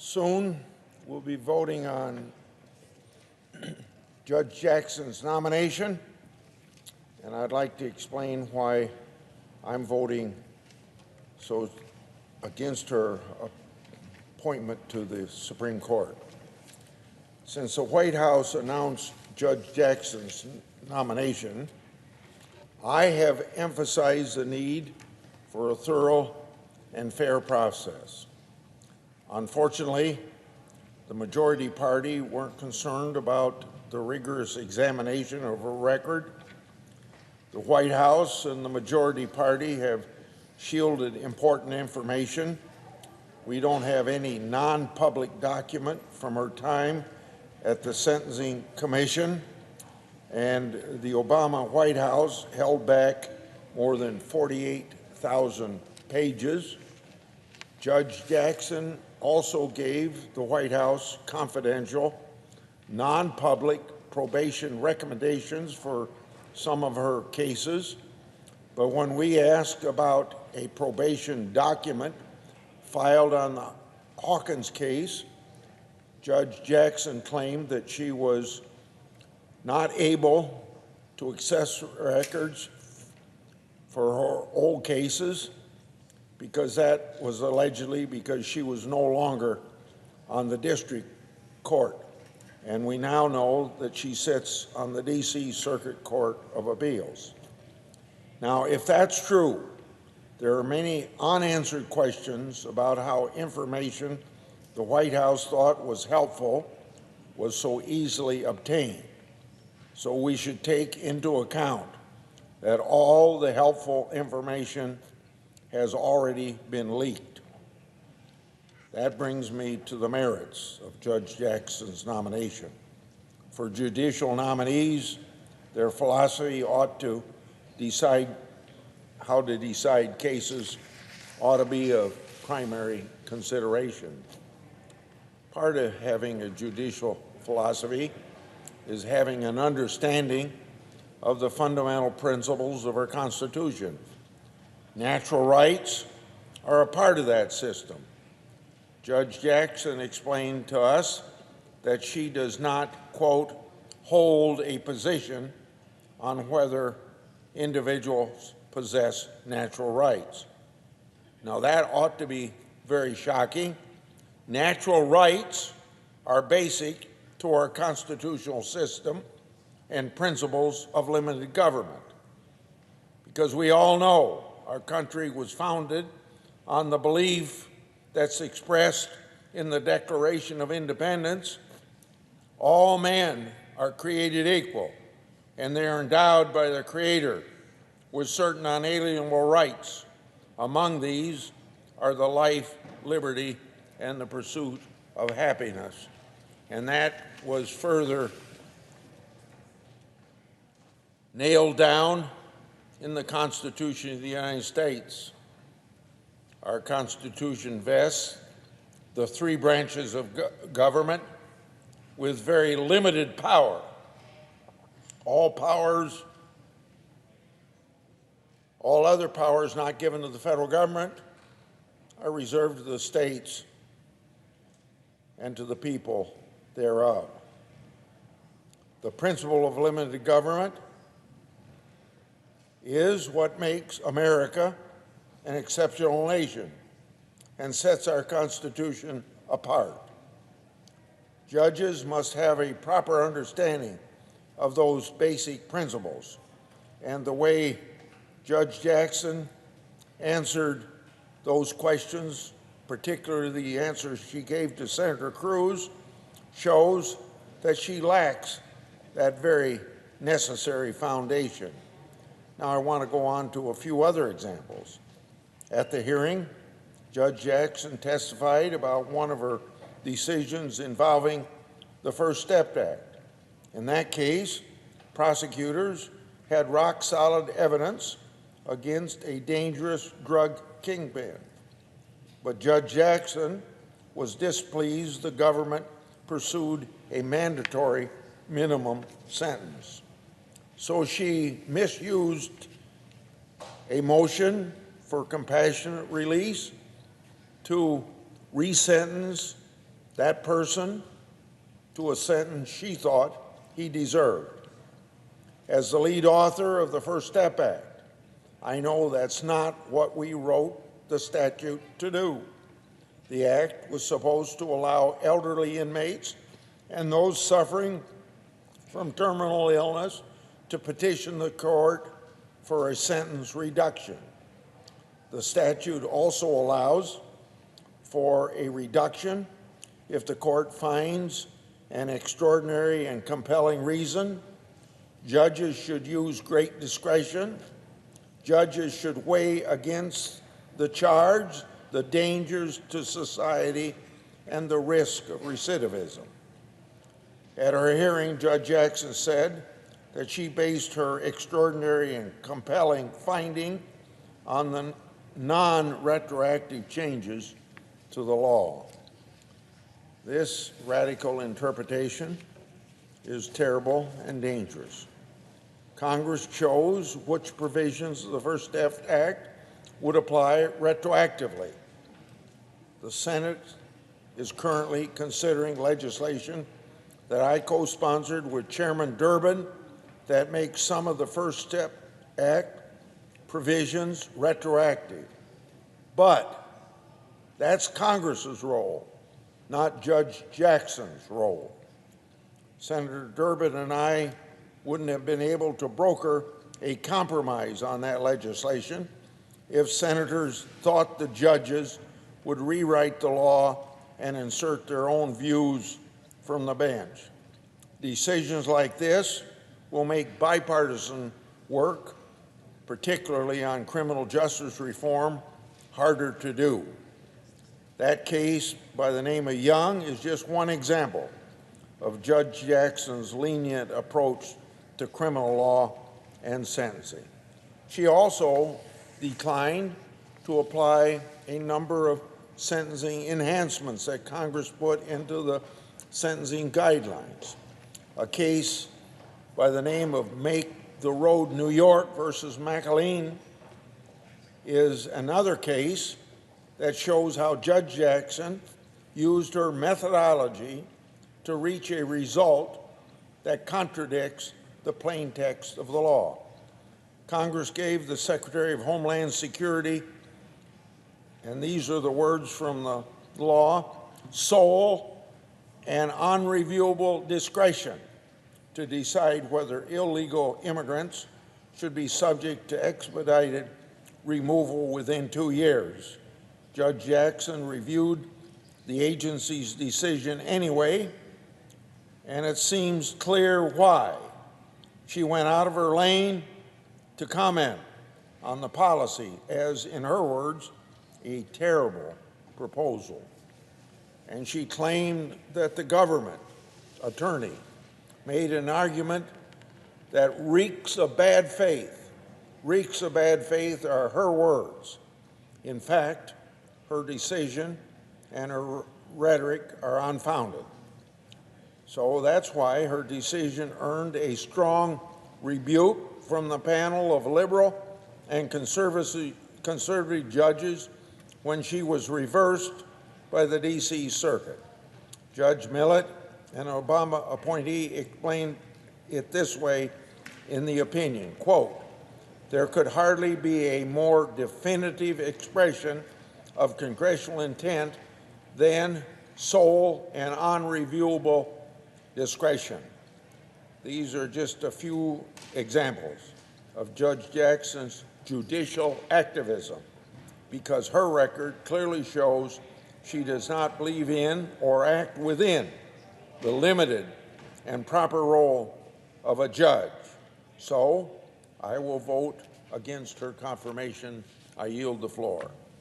Soon, we'll be voting on Judge Jackson's nomination, and I'd like to explain why I'm voting against her appointment to the Supreme Court. Since the White House announced Judge Jackson's nomination, I have emphasized the need for a thorough and fair process. Unfortunately, the majority party weren't concerned about the rigorous examination of her record. The White House and the majority party have shielded important information. We don't have any non-public document from her time at the Sentencing Commission, and the Obama White House held back more than 48,000 pages. Judge Jackson also gave the White House confidential, non-public probation recommendations for some of her cases. But when we asked about a probation document filed on the Hawkins case, Judge Jackson claimed that she was not able to access records for her old cases because that was allegedly because she was no longer on the district court. And we now know that she sits on the D.C. Circuit Court of Appeals. Now, if that's true, there are many unanswered questions about how information the White House thought was helpful was so easily obtained. So we should take into account that all the helpful information has already been leaked. That brings me to the merits of Judge Jackson's nomination. For judicial nominees, their philosophy ought to decide how to decide cases ought to be of primary consideration. Part of having a judicial philosophy is having an understanding of the fundamental principles of our Constitution. Natural rights are a part of that system. Judge Jackson explained to us that she does not, quote, hold a position on whether individuals possess natural rights. Now, that ought to be very shocking. Natural rights are basic to our constitutional system and principles of limited government, because we all know our country was founded on the belief that's expressed in the Declaration of Independence: all men are created equal, and they are endowed by their Creator with certain unalienable rights. Among these are the life, liberty, and the pursuit of happiness. And that was further nailed down in the Constitution of the United States. Our Constitution vests the three branches of government with very limited power. All other powers not given to the federal government are reserved to the states and to the people thereof. The principle of limited government is what makes America an exceptional nation and sets our Constitution apart. Judges must have a proper understanding of those basic principles, and the way Judge Jackson answered those questions, particularly the answers she gave to Senator Cruz, shows that she lacks that very necessary foundation. Now, I want to go on to a few other examples. At the hearing, Judge Jackson testified about one of her decisions involving the First Step Act. In that case, prosecutors had rock-solid evidence against a dangerous drug kingpin. But Judge Jackson was displeased the government pursued a mandatory minimum sentence. So she misused a motion for compassionate release to resentence that person to a sentence she thought he deserved. As the lead author of the First Step Act, I know that's not what we wrote the statute to do. The act was supposed to allow elderly inmates and those suffering from terminal illness to petition the court for a sentence reduction. The statute also allows for a reduction if the court finds an extraordinary and compelling reason. Judges should use great discretion. Judges should weigh against the charge the dangers to society and the risk of recidivism. At her hearing, Judge Jackson said that she based her extraordinary and compelling finding on the non-retroactive changes to the law. This radical interpretation is terrible and dangerous. Congress chose which provisions of the First Step Act would apply retroactively. The Senate is currently considering legislation that I co-sponsored with Chairman Durbin that makes some of the First Step Act provisions retroactive. But that's Congress's role, not Judge Jackson's role. Senator Durbin and I wouldn't have been able to broker a compromise on that legislation if senators thought the judges would rewrite the law and insert their own views from the bench. Decisions like this will make bipartisan work, particularly on criminal justice reform, harder to do. That case by the name of Young is just one example of Judge Jackson's lenient approach to criminal law and sentencing. She also declined to apply a number of sentencing enhancements that Congress put into the sentencing guidelines. A case by the name of Make the Road New York versus McAleen is another case that shows how Judge Jackson used her methodology to reach a result that contradicts the plain text of the law. Congress gave the Secretary of Homeland Security, and these are the words from the law, sole and unreviewable discretion to decide whether illegal immigrants should be subject to expedited removal within 2 years. Judge Jackson reviewed the agency's decision anyway, and it seems clear why. She went out of her lane to comment on the policy as, in her words, a terrible proposal. And she claimed that the government attorney made an argument that reeks of bad faith. Reeks of bad faith are her words. In fact, her decision and her rhetoric are unfounded. So that's why her decision earned a strong rebuke from the panel of liberal and conservative judges when she was reversed by the D.C. Circuit. Judge Millett, an Obama appointee, explained it this way in the opinion, quote, "There could hardly be a more definitive expression of congressional intent than sole and unreviewable discretion." These are just a few examples of Judge Jackson's judicial activism, because her record clearly shows she does not believe in or act within the limited and proper role of a judge. So I will vote against her confirmation. I yield the floor.